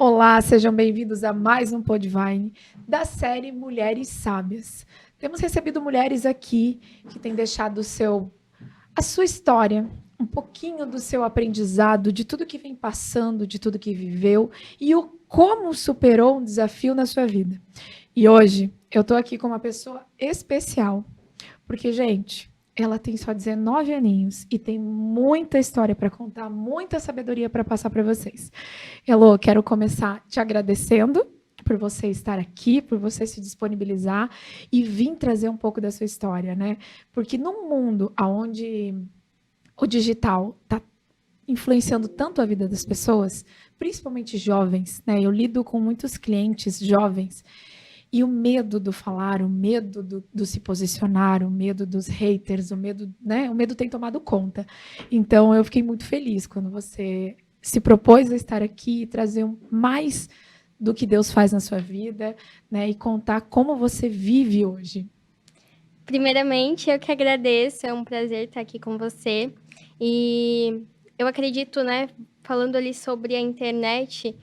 Olá, sejam bem-vindos a mais um Podvine da série Mulheres Sábias. Temos recebido mulheres aqui que têm deixado a sua história, um pouquinho do seu aprendizado, de tudo que vem passando, de tudo que viveu e o como superou um desafio na sua vida. E hoje eu estou aqui com uma pessoa especial, porque, gente, ela tem só 19 aninhos e tem muita história para contar, muita sabedoria para passar para vocês. Elô, quero começar te agradecendo por você estar aqui, por você se disponibilizar e vir trazer um pouco da sua história, né? Porque num mundo onde o digital está influenciando tanto a vida das pessoas, principalmente jovens, né? Eu lido com muitos clientes jovens e o medo do falar, o medo do se posicionar, o medo dos haters, o medo, né? O medo tem tomado conta. Então, eu fiquei muito feliz quando você se propôs a estar aqui e trazer mais do que Deus faz na sua vida, né? E contar como você vive hoje. Primeiramente, eu que agradeço, é um prazer estar aqui com você. E eu acredito, né, falando ali sobre a internet,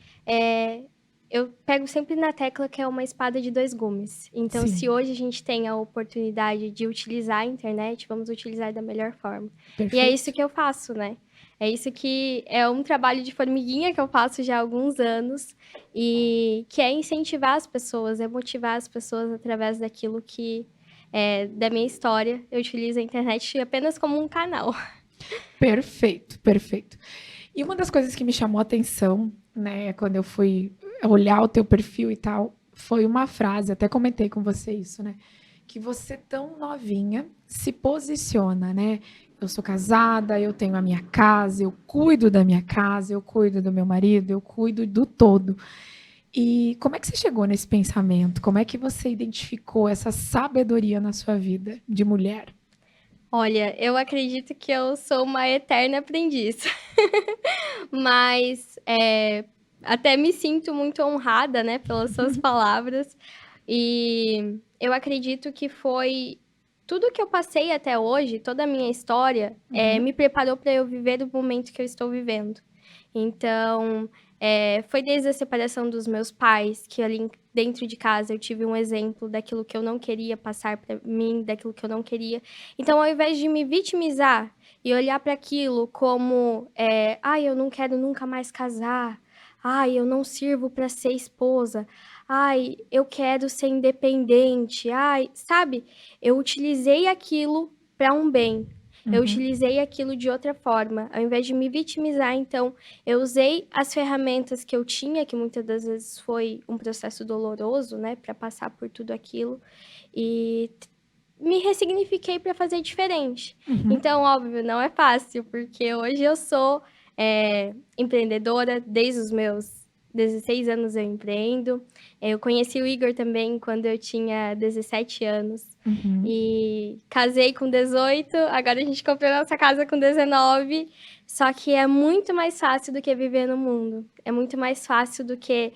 eu pego sempre na tecla que é uma espada de dois gumes. Então, se Sim, hoje a gente tem a oportunidade de utilizar a internet, vamos utilizar da melhor forma. E é isso perfeito. que eu faço, né? É isso que é um trabalho de formiguinha que eu faço já há alguns anos e que é incentivar as pessoas, é motivar as pessoas através daquilo que da minha história. Eu utilizo a internet apenas como um canal. Perfeito, perfeito. E uma das coisas que me chamou a atenção, né, quando eu fui olhar o teu perfil e tal, foi uma frase, até comentei com você isso, né? Que você tão novinha se posiciona, né? Eu sou casada, eu tenho a minha casa, eu cuido da minha casa, eu cuido do meu marido, eu cuido do todo. E como é que você chegou nesse pensamento? Como é que você identificou essa sabedoria na sua vida de mulher? Olha, eu acredito que eu sou uma eterna aprendiz. Mas até me sinto muito honrada, né, pelas suas palavras. E eu acredito que foi tudo que eu passei até hoje, toda a minha história, me preparou para eu viver o momento que eu estou vivendo. Então, foi desde a separação dos meus pais, que ali dentro de casa eu tive um exemplo daquilo que eu não queria passar para mim, daquilo que eu não queria. Então, ao invés de me vitimizar e olhar para aquilo como, ai, eu não quero nunca mais casar, ai, eu não sirvo para ser esposa, ai, eu quero ser independente, ai, sabe? Eu utilizei aquilo para um bem. Eu Uhum. utilizei aquilo de outra forma. Ao invés de me vitimizar, então, eu usei as ferramentas que eu tinha, que muitas das vezes foi um processo doloroso, né, para passar por tudo aquilo, e me ressignifiquei para fazer diferente. Uhum. Então, óbvio, não é fácil, porque hoje eu sou empreendedora, desde os meus 16 anos eu empreendo. Eu conheci o Igor também quando eu tinha 17 anos. Uhum. E casei com 18, agora a gente comprou nossa casa com 19. Só que é muito mais fácil do que viver no mundo. É muito mais fácil do que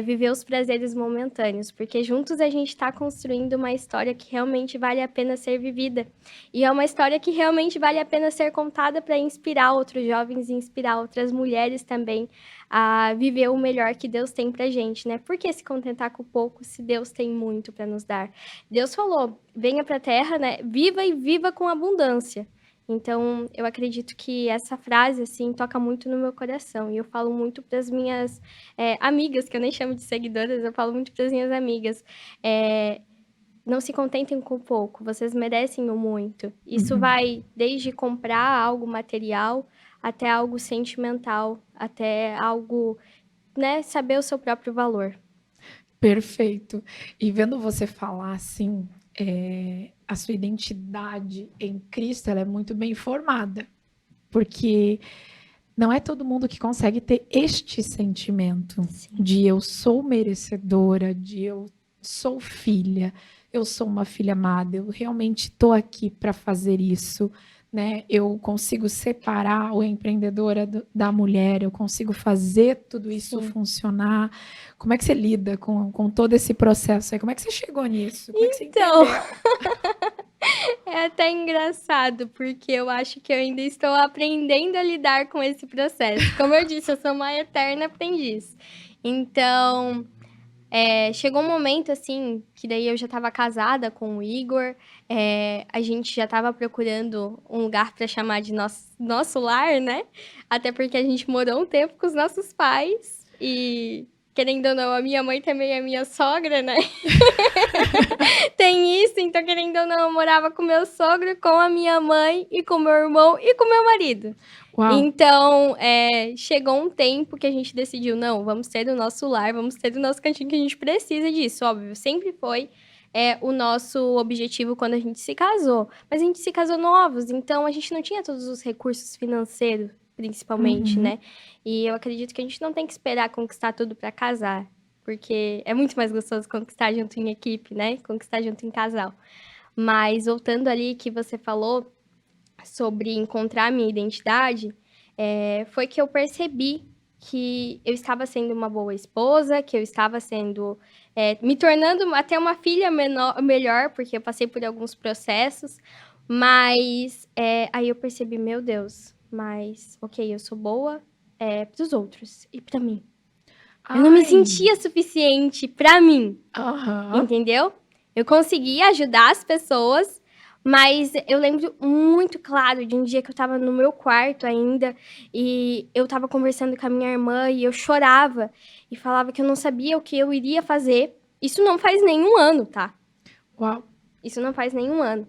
viver os prazeres momentâneos. Porque juntos a gente está construindo uma história que realmente vale a pena ser vivida. E é uma história que realmente vale a pena ser contada para inspirar outros jovens e inspirar outras mulheres também a viver o melhor que Deus tem pra gente, né? Por que se contentar com pouco se Deus tem muito para nos dar? Deus falou: venha para a terra, né? Viva e viva com abundância. Então, eu acredito que essa frase, assim, toca muito no meu coração. E eu falo muito para as minhas amigas, que eu nem chamo de seguidoras, eu falo muito para as minhas amigas. Não se contentem com pouco, vocês merecem o muito. Isso Uhum. vai desde comprar algo material até algo sentimental, até algo, né, saber o seu próprio valor. Perfeito. E vendo você falar assim, a sua identidade em Cristo ela é muito bem formada, porque não é todo mundo que consegue ter este sentimento Sim. de eu sou merecedora, de eu sou filha, eu sou uma filha amada, eu realmente estou aqui para fazer isso, né? Eu consigo separar o empreendedora da mulher, eu consigo fazer tudo isso Sim. funcionar. Como é que você lida com todo esse processo aí? Como é que você chegou nisso? Como é que você Então, entendeu? é até engraçado, porque eu acho que eu ainda estou aprendendo a lidar com esse processo. Como eu disse, eu sou uma eterna aprendiz. Então, chegou um momento, assim, que daí eu já estava casada com o Igor, a gente já estava procurando um lugar para chamar de nosso lar, né? Até porque a gente morou um tempo com os nossos pais e, querendo ou não, a minha mãe também é minha sogra, né? Tem isso, então, querendo ou não, eu morava com meu sogro, com a minha mãe e com meu irmão e com meu marido. Uau. Então, chegou um tempo que a gente decidiu, não, vamos ter o nosso lar, vamos ter o nosso cantinho, que a gente precisa disso, óbvio. Sempre foi o nosso objetivo quando a gente se casou. Mas a gente se casou novos, então a gente não tinha todos os recursos financeiros, principalmente, Uhum. né? E eu acredito que a gente não tem que esperar conquistar tudo para casar, porque é muito mais gostoso conquistar junto em equipe, né? Conquistar junto em casal. Mas voltando ali que você falou sobre encontrar a minha identidade, foi que eu percebi que eu estava sendo uma boa esposa, que eu estava sendo, me tornando até uma filha melhor, porque eu passei por alguns processos, mas aí eu percebi, meu Deus, mas ok, eu sou boa para os outros e para mim. Eu não me Ai. sentia suficiente para mim. Aham. Entendeu? Eu consegui ajudar as pessoas, mas eu lembro muito claro de um dia que eu tava no meu quarto ainda e eu tava conversando com a minha irmã e eu chorava e falava que eu não sabia o que eu iria fazer. Isso não faz nenhum ano, tá? Uau. Isso não faz nenhum ano.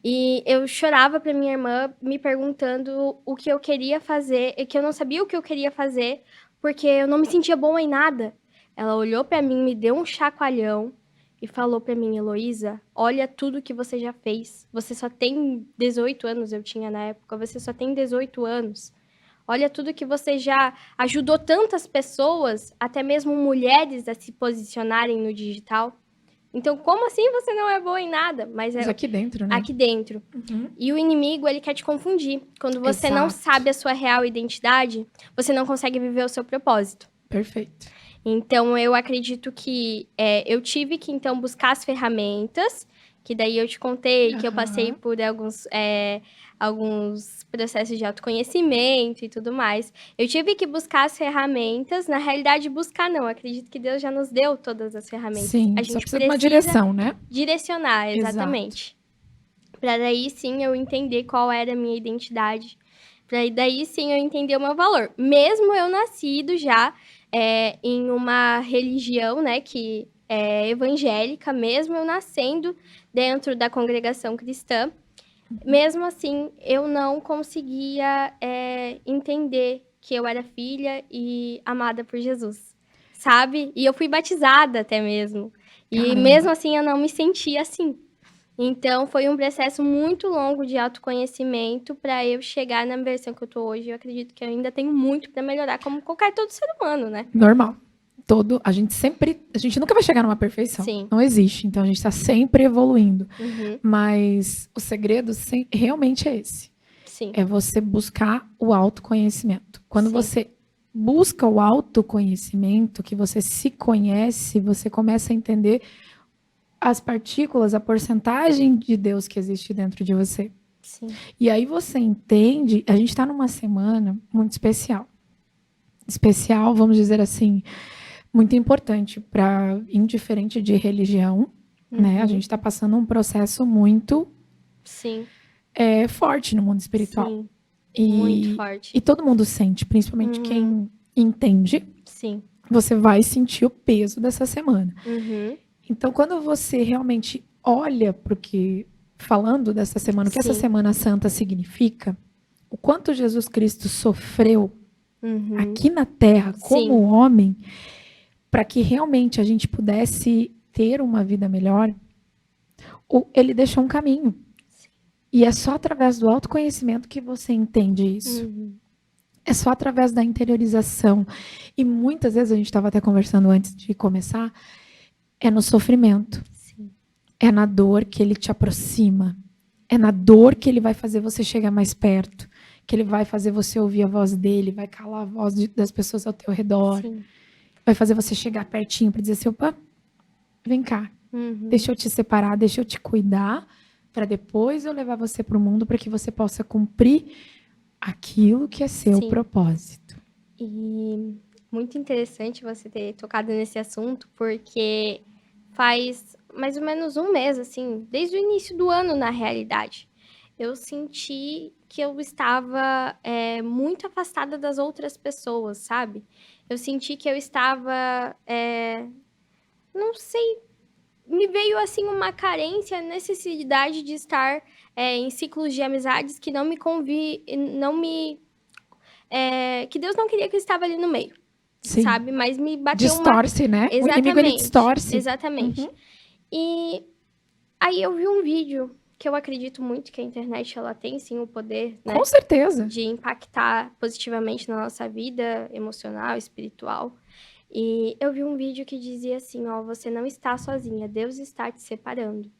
E eu chorava pra minha irmã me perguntando o que eu queria fazer e que eu não sabia o que eu queria fazer porque eu não me sentia boa em nada. Ela olhou pra mim, me deu um chacoalhão e falou pra mim, Heloísa, olha tudo que você já fez. Você só tem 18 anos, eu tinha na época, você só tem 18 anos. Olha tudo que você já ajudou tantas pessoas, até mesmo mulheres, a se posicionarem no digital. Então, como assim você não é boa em nada? Mas Mas aqui dentro, né? aqui dentro. Uhum. E o inimigo, ele quer te confundir. Quando você não Exato. sabe a sua real identidade, você não consegue viver o seu propósito. Perfeito. Então, eu acredito que eu tive que, então, buscar as ferramentas, que daí eu te contei que eu passei por alguns processos de autoconhecimento e tudo mais. Eu tive que buscar as ferramentas, na realidade, buscar não, eu acredito que Deus já nos deu todas as ferramentas. Sim, A só gente precisa de uma direção, né? direcionar, exatamente. Para daí sim eu entender qual era a minha identidade. Para daí sim eu entender o meu valor. Mesmo eu nascido já em uma religião, né, que é evangélica, mesmo eu nascendo dentro da congregação cristã, mesmo assim eu não conseguia entender que eu era filha e amada por Jesus, sabe? E eu fui batizada até mesmo. E Caramba. mesmo assim eu não me sentia assim. Então, foi um processo muito longo de autoconhecimento para eu chegar na versão que eu tô hoje. Eu acredito que eu ainda tenho muito para melhorar, como qualquer todo ser humano, né? Normal. A gente nunca vai chegar numa perfeição. Sim. Não existe. Então a gente está sempre evoluindo. Uhum. Mas o segredo realmente é esse. Sim. É você buscar o autoconhecimento. Quando Sim. você busca o autoconhecimento, que você se conhece, você começa a entender as partículas, a porcentagem de Deus que existe dentro de você. Sim. E aí você entende, a gente está numa semana muito especial. Especial, vamos dizer assim, muito importante para indiferente de religião, né? A gente está passando um processo muito Sim. Forte no mundo espiritual. Sim. E, muito forte. E todo mundo sente, principalmente quem entende. Sim. Você vai sentir o peso dessa semana. Uhum. Então, quando você realmente olha para o que, falando dessa semana, o que essa Semana Santa significa, o quanto Jesus Cristo sofreu aqui na Terra como homem, para que realmente a gente pudesse ter uma vida melhor, ele deixou um caminho. Sim. E é só através do autoconhecimento que você entende isso. É só através da interiorização. E muitas vezes, a gente estava até conversando antes de começar, é no sofrimento. Sim. É na dor que ele te aproxima. É na dor que ele vai fazer você chegar mais perto. Que ele vai fazer você ouvir a voz dele, vai calar a voz das pessoas ao teu redor. Sim. Vai fazer você chegar pertinho para dizer assim, opa, vem cá. Deixa eu te separar, deixa eu te cuidar, para depois eu levar você para o mundo para que você possa cumprir aquilo que é seu propósito. E muito interessante você ter tocado nesse assunto, porque faz mais ou menos um mês, assim, desde o início do ano, na realidade, eu senti que eu estava muito afastada das outras pessoas, sabe? Eu senti que eu estava, não sei, me veio assim uma carência, necessidade de estar em ciclos de amizades que não me não me, que Deus não queria que eu estava ali no meio, Sim. sabe? Mas me bateu uma, Distorce, né? O inimigo, ele exatamente, distorce. exatamente. Uhum. E aí eu vi um vídeo que eu acredito muito que a internet ela tem sim o poder, né, Com certeza. de impactar positivamente na nossa vida emocional, espiritual. E eu vi um vídeo que dizia assim, ó, você não está sozinha, Deus está te separando.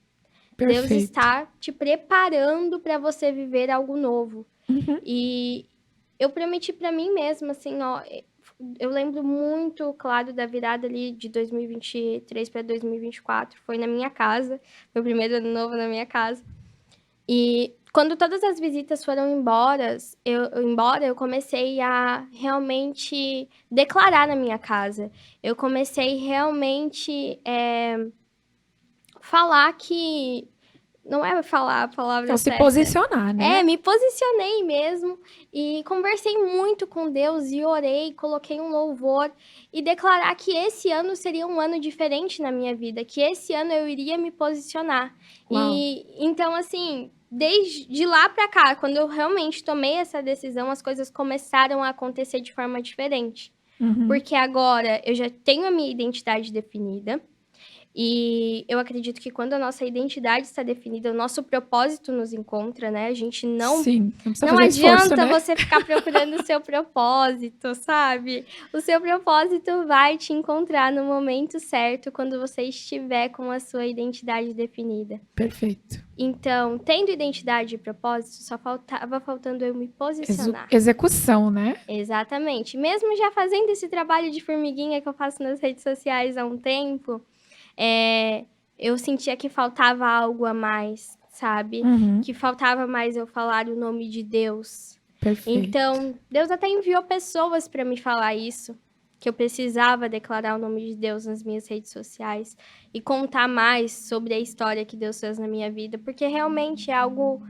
Deus Perfeito. está te preparando para você viver algo novo. Uhum. E eu prometi para mim mesma, assim, ó, eu lembro muito claro da virada ali de 2023 para 2024, foi na minha casa, meu primeiro ano novo na minha casa. E quando todas as visitas foram embora, eu comecei a realmente declarar na minha casa. Eu comecei realmente falar que não é falar a palavra Então, se certa. posicionar, né? Me posicionei mesmo e conversei muito com Deus e orei, coloquei um louvor e declarar que esse ano seria um ano diferente na minha vida, que esse ano eu iria me posicionar. Uau. E então, assim, desde lá pra cá, quando eu realmente tomei essa decisão, as coisas começaram a acontecer de forma diferente. Uhum. Porque agora eu já tenho a minha identidade definida. E eu acredito que quando a nossa identidade está definida, o nosso propósito nos encontra, né? A gente não... Sim, não precisa Não fazer esforço, adianta né? você ficar procurando o seu propósito, sabe? O seu propósito vai te encontrar no momento certo, quando você estiver com a sua identidade definida. Perfeito. Então, tendo identidade e propósito, só faltava faltando eu me posicionar. Execução, né? Exatamente. Mesmo já fazendo esse trabalho de formiguinha que eu faço nas redes sociais há um tempo, eu sentia que faltava algo a mais, sabe? Uhum. Que faltava mais eu falar o nome de Deus. Perfeito. Então, Deus até enviou pessoas para me falar isso, que eu precisava declarar o nome de Deus nas minhas redes sociais e contar mais sobre a história que Deus fez na minha vida, porque realmente é algo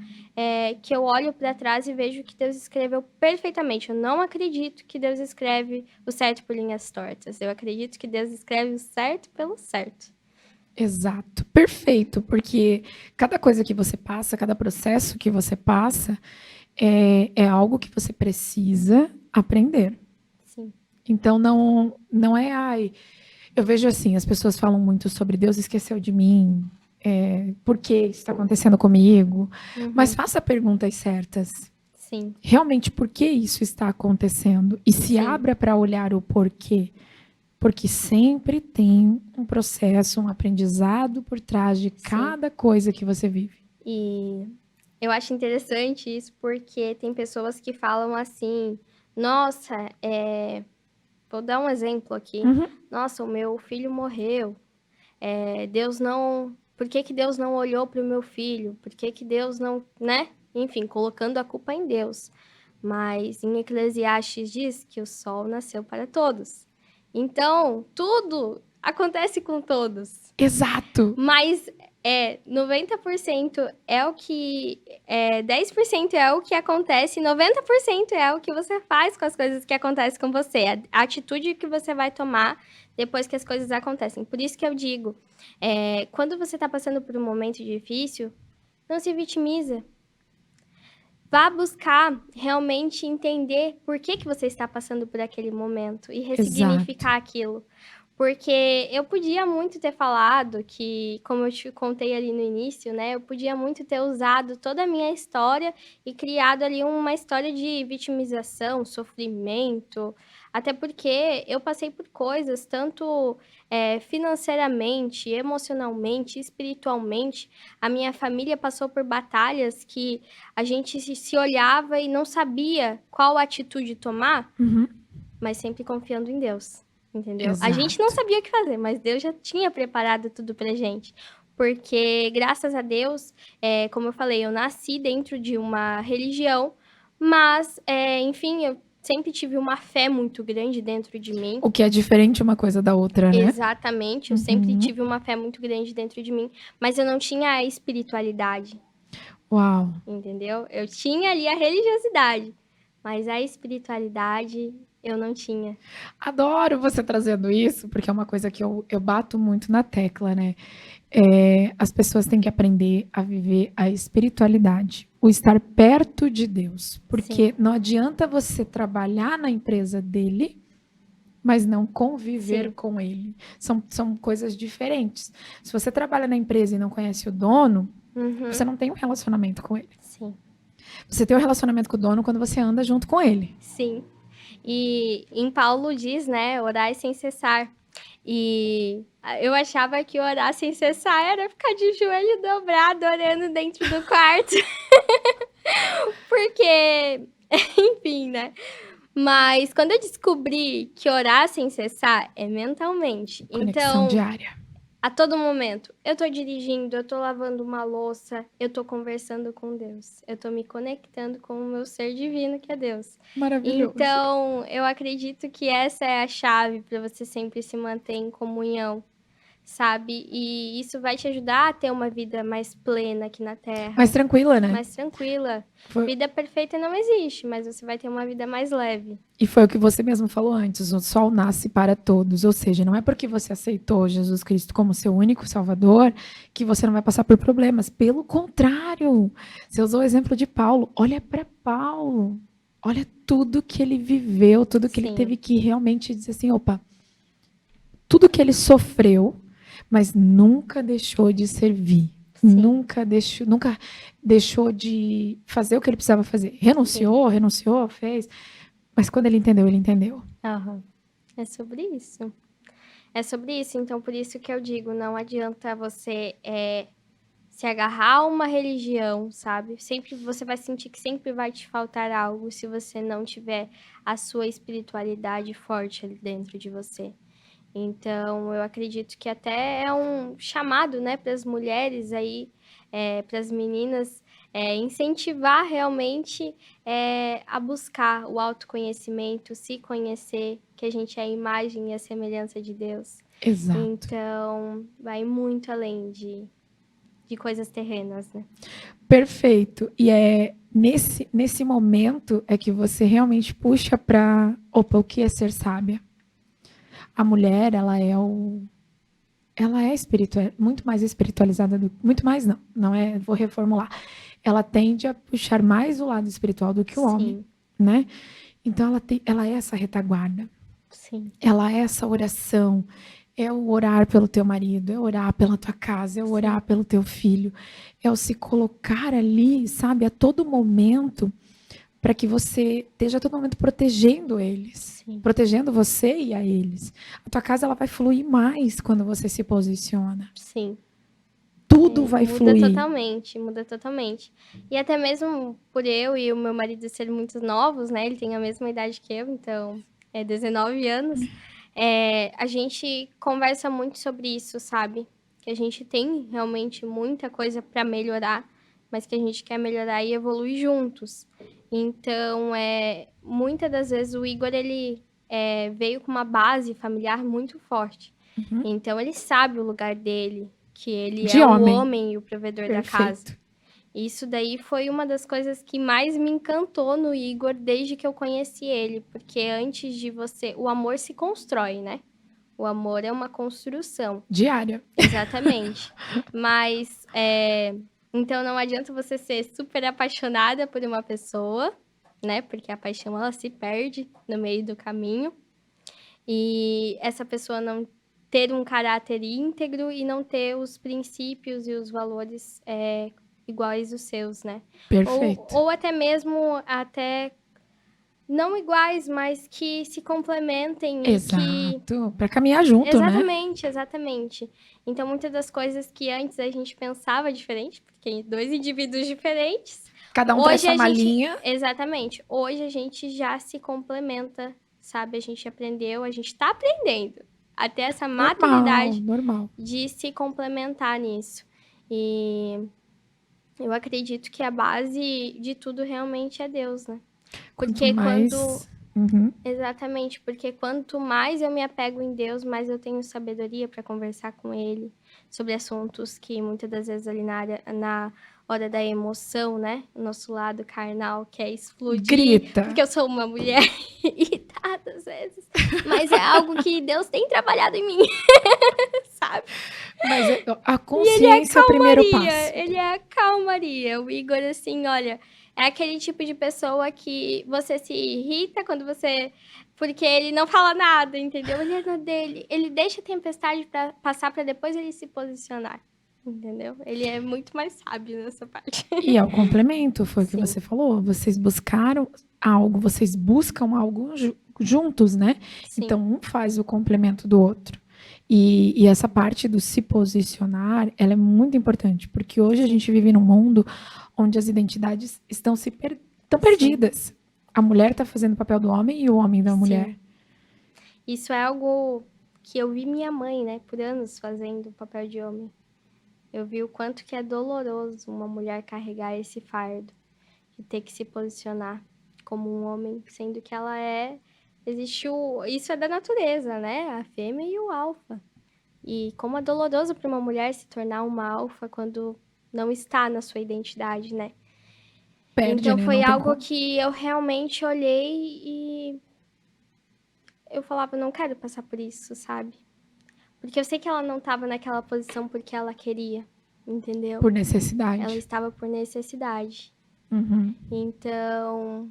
que eu olho para trás e vejo que Deus escreveu perfeitamente. Eu não acredito que Deus escreve o certo por linhas tortas. Eu acredito que Deus escreve o certo pelo certo. Exato, perfeito, porque cada coisa que você passa, cada processo que você passa, é algo que você precisa aprender. Sim. Então, não é, ai, eu vejo assim, as pessoas falam muito sobre Deus esqueceu de mim, por que isso está acontecendo comigo, mas faça perguntas certas. Sim. Realmente, por que isso está acontecendo? E se Sim. abra para olhar o porquê. Porque sempre tem um processo, um aprendizado por trás de cada coisa que você vive. E eu acho interessante isso porque tem pessoas que falam assim, nossa, vou dar um exemplo aqui. Uhum. Nossa, o meu filho morreu. Deus não... Por que que Deus não olhou para o meu filho? Por que que Deus não... Né? Enfim, colocando a culpa em Deus. Mas em Eclesiastes diz que o sol nasceu para todos. Então, tudo acontece com todos. Exato. Mas 90% é o que... 10% é o que acontece, 90% é o que você faz com as coisas que acontecem com você. A atitude que você vai tomar depois que as coisas acontecem. Por isso que eu digo, quando você está passando por um momento difícil, não se vitimiza. Vá buscar realmente entender por que você está passando por aquele momento e ressignificar aquilo. Porque eu podia muito ter falado que, como eu te contei ali no início, né? Eu podia muito ter usado toda a minha história e criado ali uma história de vitimização, sofrimento. Até porque eu passei por coisas, tanto financeiramente, emocionalmente, espiritualmente. A minha família passou por batalhas que a gente se olhava e não sabia qual atitude tomar, mas sempre confiando em Deus. Entendeu? Exato. A gente não sabia o que fazer, mas Deus já tinha preparado tudo pra gente. Porque, graças a Deus, como eu falei, eu nasci dentro de uma religião, mas, enfim, sempre tive uma fé muito grande dentro de mim. O que é diferente uma coisa da outra, né? Exatamente, eu sempre Uhum. tive uma fé muito grande dentro de mim, mas eu não tinha a espiritualidade, Uau. entendeu? Eu tinha ali a religiosidade, mas a espiritualidade eu não tinha. Adoro você trazendo isso, porque é uma coisa que eu bato muito na tecla, né? As pessoas têm que aprender a viver a espiritualidade, o estar perto de Deus. Porque não adianta você trabalhar na empresa dele, mas não conviver Sim. com ele. São coisas diferentes. Se você trabalha na empresa e não conhece o dono, Uhum. você não tem um relacionamento com ele. Sim. Você tem um relacionamento com o dono quando você anda junto com ele. Sim. E em Paulo diz, né, orai sem cessar. E eu achava que orar sem cessar era ficar de joelho dobrado, orando dentro do quarto. Porque, enfim, né? Mas quando eu descobri que orar sem cessar é mentalmente. Conexão Então, diária. a todo momento, eu tô dirigindo, eu tô lavando uma louça, eu tô conversando com Deus. Eu tô me conectando com o meu ser divino, que é Deus. Maravilhoso. Então, eu acredito que essa é a chave para você sempre se manter em comunhão, sabe? E isso vai te ajudar a ter uma vida mais plena aqui na Terra. Mais tranquila, né? Mais tranquila. Vida perfeita não existe, mas você vai ter uma vida mais leve. E foi o que você mesmo falou antes, o sol nasce para todos, ou seja, não é porque você aceitou Jesus Cristo como seu único salvador que você não vai passar por problemas, pelo contrário. Você usou o exemplo de Paulo, olha para Paulo, olha tudo que ele viveu, tudo que ele teve que realmente dizer assim, opa, tudo que ele sofreu, mas nunca deixou de servir. Nunca deixou de fazer o que ele precisava fazer. Renunciou, fez. Mas quando ele entendeu, ele entendeu. Uhum. É sobre isso. É sobre isso. Então, por isso que eu digo, não adianta você se agarrar a uma religião, sabe? Sempre você vai sentir que sempre vai te faltar algo se você não tiver a sua espiritualidade forte ali dentro de você. Então, eu acredito que até é um chamado, né, para as mulheres aí, para as meninas, incentivar realmente a buscar o autoconhecimento, se conhecer, que a gente é a imagem e a semelhança de Deus. Exato. Então, vai muito além de coisas terrenas, né? Perfeito. E é nesse momento é que você realmente puxa para, opa, o que é ser sábia? A mulher, ela é muito mais espiritualizada muito mais não é, vou reformular. Ela tende a puxar mais o lado espiritual do que o homem, né? Então ela é essa retaguarda. Sim. Ela é essa oração, é o orar pelo teu marido, é orar pela tua casa, é o orar pelo teu filho, é o se colocar ali, sabe, a todo momento, para que você esteja a todo momento protegendo eles, protegendo você e a eles. A tua casa ela vai fluir mais quando você se posiciona. Sim. Tudo vai fluir. Muda totalmente. E até mesmo por eu e o meu marido serem muito novos, né? Ele tem a mesma idade que eu, então é 19 anos. A gente conversa muito sobre isso, sabe? Que a gente tem realmente muita coisa para melhorar, mas que a gente quer melhorar e evoluir juntos. Então, muitas das vezes o Igor, ele veio com uma base familiar muito forte. Uhum. Então, ele sabe o lugar dele, que ele De é homem. o homem e o provedor da casa. Isso daí foi uma das coisas que mais me encantou no Igor desde que eu conheci ele, porque antes de você... O amor se constrói, né? O amor é uma construção. Diária. Exatamente. Mas, então não adianta você ser super apaixonada por uma pessoa, né? Porque a paixão, ela se perde no meio do caminho. E essa pessoa não ter um caráter íntegro e não ter os princípios e os valores iguais aos seus, né? Perfeito. Ou até mesmo, não iguais, mas que se complementem. Exato, para caminhar junto, exatamente, né? Exatamente. Então, muitas das coisas que antes a gente pensava diferente, porque dois indivíduos diferentes... Cada um traz sua malinha. Exatamente. Hoje a gente já se complementa, sabe? A gente aprendeu, a gente tá aprendendo a ter essa maturidade de se complementar nisso. E eu acredito que a base de tudo realmente é Deus, né? Porque Uhum. Exatamente, porque quanto mais eu me apego em Deus, mais eu tenho sabedoria para conversar com Ele sobre assuntos que muitas das vezes ali na hora da emoção, o nosso lado carnal quer explodir, Grita. porque eu sou uma mulher irritada às vezes, mas é algo que Deus tem trabalhado em mim, sabe? Mas a E consciência é o primeiro passo. ele é a calmaria. O Igor, assim, olha, é aquele tipo de pessoa que você se irrita quando você. Porque ele não fala nada, entendeu? Ele é na dele. Ele deixa a tempestade pra passar pra depois ele se posicionar. Entendeu? Ele é muito mais sábio nessa parte. E é o complemento, foi o que Sim. você falou. Vocês buscaram algo, vocês buscam algo juntos, né? Sim. Então, um faz o complemento do outro. E essa parte do se posicionar, ela é muito importante, porque hoje a gente vive num mundo onde as identidades estão perdidas. A mulher está fazendo o papel do homem e o homem da mulher. Isso é algo que eu vi minha mãe, né, por anos fazendo o papel de homem. Eu vi o quanto que é doloroso uma mulher carregar esse fardo de ter que se posicionar como um homem, sendo que ela é... Isso é da natureza, né? A fêmea e o alfa. E como é doloroso para uma mulher se tornar uma alfa quando não está na sua identidade, né? Perde, Então né? foi Não tem algo como. que eu realmente olhei e eu falava, não quero passar por isso, sabe? Porque eu sei que ela não estava naquela posição porque ela queria, entendeu? Por necessidade. Ela estava por necessidade. Uhum. Então,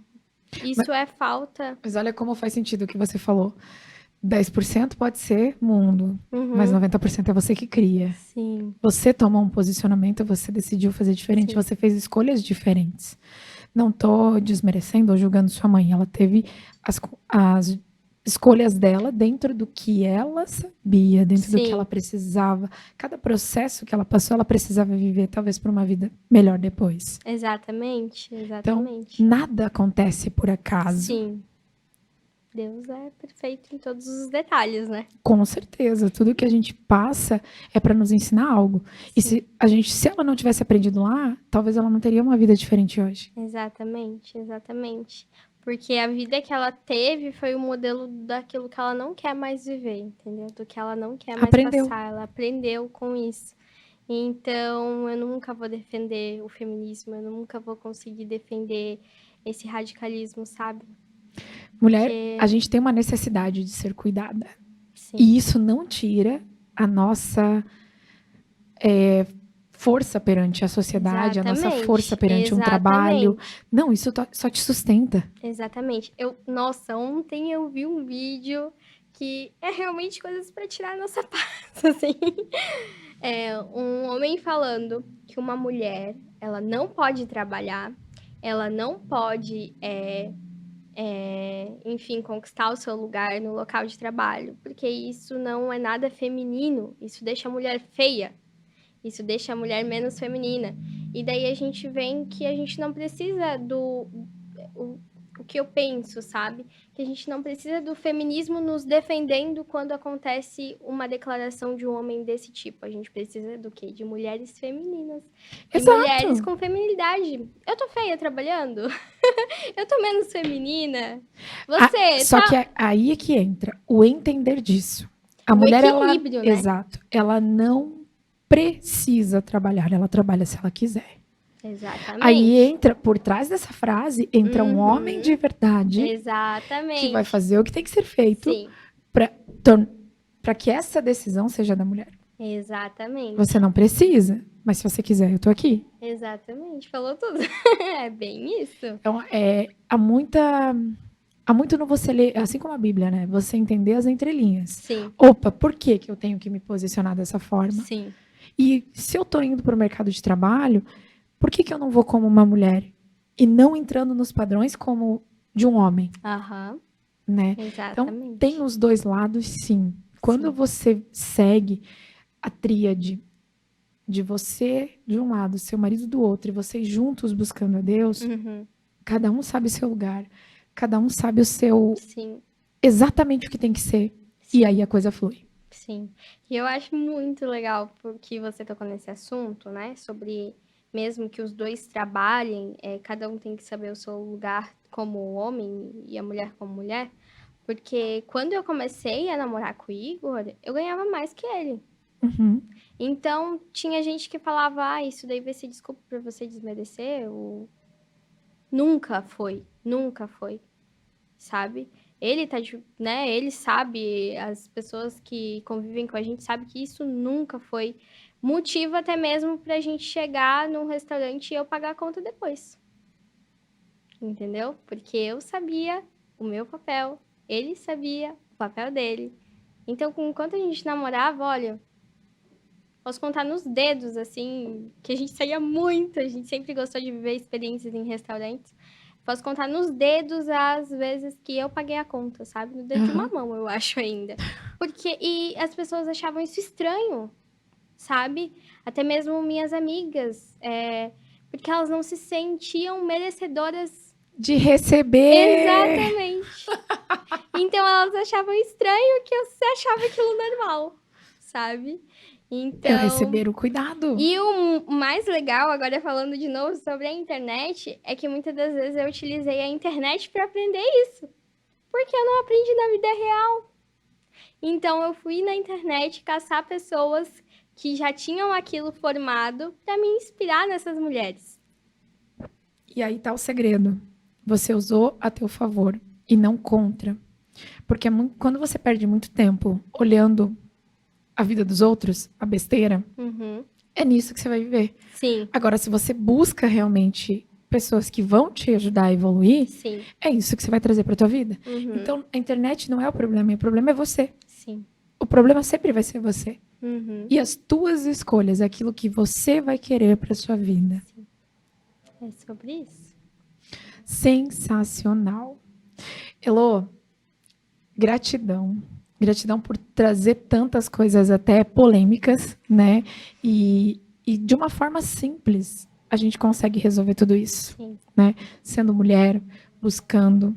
isso é falta. Mas olha como faz sentido o que você falou. 10% pode ser mundo, mas 90% é você que cria. Sim. Você tomou um posicionamento, você decidiu fazer diferente, Sim. você fez escolhas diferentes. Não tô desmerecendo ou julgando sua mãe. Ela teve as escolhas dela dentro do que ela sabia, dentro do que ela precisava. Cada processo que ela passou, ela precisava viver, talvez, para uma vida melhor depois. Exatamente, Então, nada acontece por acaso. Sim. Deus é perfeito em todos os detalhes, né? Com certeza. Tudo que a gente passa é para nos ensinar algo. Sim. E se ela não tivesse aprendido lá, talvez ela não teria uma vida diferente hoje. Exatamente, exatamente. Porque a vida que ela teve foi o modelo daquilo que ela não quer mais viver, entendeu? Do que ela não quer mais passar. Ela aprendeu com isso. Então, eu nunca vou defender o feminismo, eu nunca vou conseguir defender esse radicalismo, sabe? Mulher, a gente tem uma necessidade de ser cuidada. Sim. E isso não tira a nossa força perante a sociedade, a nossa força perante um trabalho. Não, isso só te sustenta. Exatamente. Nossa, ontem eu vi um vídeo que é realmente coisas para tirar a nossa paz, assim. É um homem falando que uma mulher, ela não pode trabalhar, ela não pode, enfim, conquistar o seu lugar no local de trabalho, porque isso não é nada feminino, isso deixa a mulher feia, isso deixa a mulher menos feminina. E daí a gente vê que a gente não precisa o que eu penso, sabe? Que a gente não precisa do feminismo nos defendendo quando acontece uma declaração de um homem desse tipo. A gente precisa do quê? De mulheres femininas. De mulheres com feminilidade. Eu tô feia trabalhando? Eu tô menos feminina? Você só que aí é que entra o entender disso. A mulher, equilíbrio, né? Exato. Ela não precisa trabalhar, ela trabalha se ela quiser. Exatamente. Aí entra, por trás dessa frase, entra um homem de verdade. Exatamente. Que vai fazer o que tem que ser feito para que essa decisão seja da mulher. Exatamente. Você não precisa, mas se você quiser, eu tô aqui. Exatamente, falou tudo. É bem isso. Então, há muito no você ler, assim como a Bíblia, né? Você entender as entrelinhas. Sim. Opa, por que eu tenho que me posicionar dessa forma? Sim. E se eu tô indo para o mercado de trabalho, por que eu não vou como uma mulher? E não entrando nos padrões como de um homem. Né? Exatamente. Então, tem os dois lados, sim. Quando você segue a tríade de você de um lado, seu marido do outro, e vocês juntos buscando a Deus, cada um sabe o seu lugar, cada um sabe o seu... Sim. Exatamente o que tem que ser. Sim. E aí a coisa flui. Sim. E eu acho muito legal que você tocou nesse assunto, né? Sobre mesmo que os dois trabalhem, cada um tem que saber o seu lugar como homem e a mulher como mulher, porque quando eu comecei a namorar com o Igor, eu ganhava mais que ele. Uhum. Então, tinha gente que falava, isso daí vai ser desculpa pra você desmerecer, ou... Nunca foi, sabe? Ele tá, né, ele sabe, as pessoas que convivem com a gente sabem que isso nunca foi motivo até mesmo pra gente chegar num restaurante e eu pagar a conta depois. Entendeu? Porque eu sabia o meu papel, ele sabia o papel dele. Então, enquanto a gente namorava, olha, posso contar nos dedos, assim, que a gente saía muito, a gente sempre gostou de viver experiências em restaurantes. Posso contar nos dedos as vezes que eu paguei a conta, sabe? No dedo de uma mão, eu acho ainda. E as pessoas achavam isso estranho, sabe? Até mesmo minhas amigas, porque elas não se sentiam merecedoras de receber. Exatamente. Então elas achavam estranho que eu achava aquilo normal, sabe? Então, Eu receber o cuidado. E o mais legal, agora falando de novo sobre a internet, é que muitas das vezes eu utilizei a internet para aprender isso. Porque eu não aprendi na vida real. Então eu fui na internet caçar pessoas que já tinham aquilo formado para me inspirar nessas mulheres. E aí tá o segredo. Você usou a teu favor e não contra. Porque quando você perde muito tempo olhando a vida dos outros, a besteira, é nisso que você vai viver. Sim. Agora, se você busca realmente pessoas que vão te ajudar a evoluir, Sim. é isso que você vai trazer para tua vida. Então, a internet não é o problema é você. Sim. O problema sempre vai ser você. Uhum. E as tuas escolhas, aquilo que você vai querer para sua vida. Sim. É sobre isso. Sensacional. Elô, gratidão. Gratidão por trazer tantas coisas até polêmicas, né? E de uma forma simples, a gente consegue resolver tudo isso. Sim. Né? Sendo mulher, buscando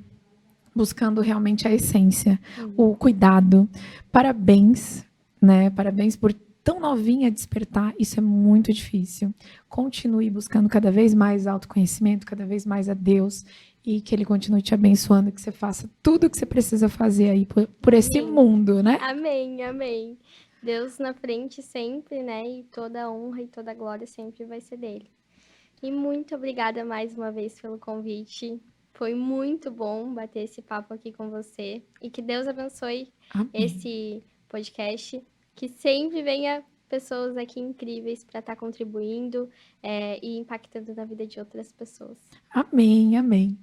realmente a essência, o cuidado. Parabéns, né? Parabéns por tão novinha despertar. Isso é muito difícil. Continue buscando cada vez mais autoconhecimento, cada vez mais a Deus, e que Ele continue te abençoando, que você faça tudo o que você precisa fazer aí por esse mundo, né? Amém, amém. Deus na frente sempre, né? E toda a honra e toda a glória sempre vai ser dele. E muito obrigada mais uma vez pelo convite. Foi muito bom bater esse papo aqui com você. E que Deus abençoe esse podcast. Que sempre venha pessoas aqui incríveis para estar contribuindo e impactando na vida de outras pessoas. Amém, amém.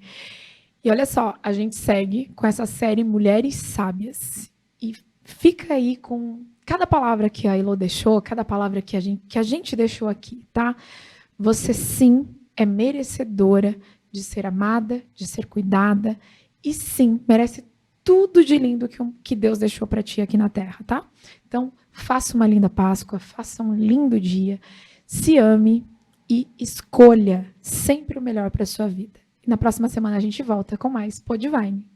E olha só, a gente segue com essa série Mulheres Sábias. E fica aí com cada palavra que a Elô deixou, cada palavra que a gente deixou aqui, tá? Você sim é merecedora de ser amada, de ser cuidada. E sim, merece tudo de lindo que Deus deixou para ti aqui na Terra, tá? Então, faça uma linda Páscoa, faça um lindo dia, se ame e escolha sempre o melhor para sua vida. E na próxima semana a gente volta com mais Podivine.